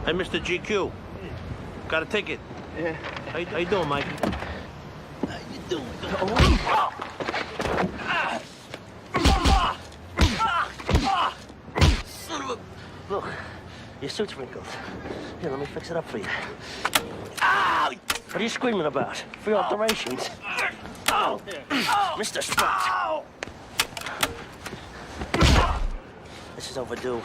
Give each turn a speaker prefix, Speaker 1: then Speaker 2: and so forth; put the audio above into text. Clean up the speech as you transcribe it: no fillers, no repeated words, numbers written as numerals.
Speaker 1: Hey, Mr. GQ. Got a ticket.
Speaker 2: Yeah.
Speaker 1: How you doing, Mikey?
Speaker 2: How you doing?
Speaker 1: Son of a... Look, your suit's wrinkled. Here, let me fix it up for you. Ow! What are you screaming about? Free alterations? Oh! Mr. Spot. This is overdue.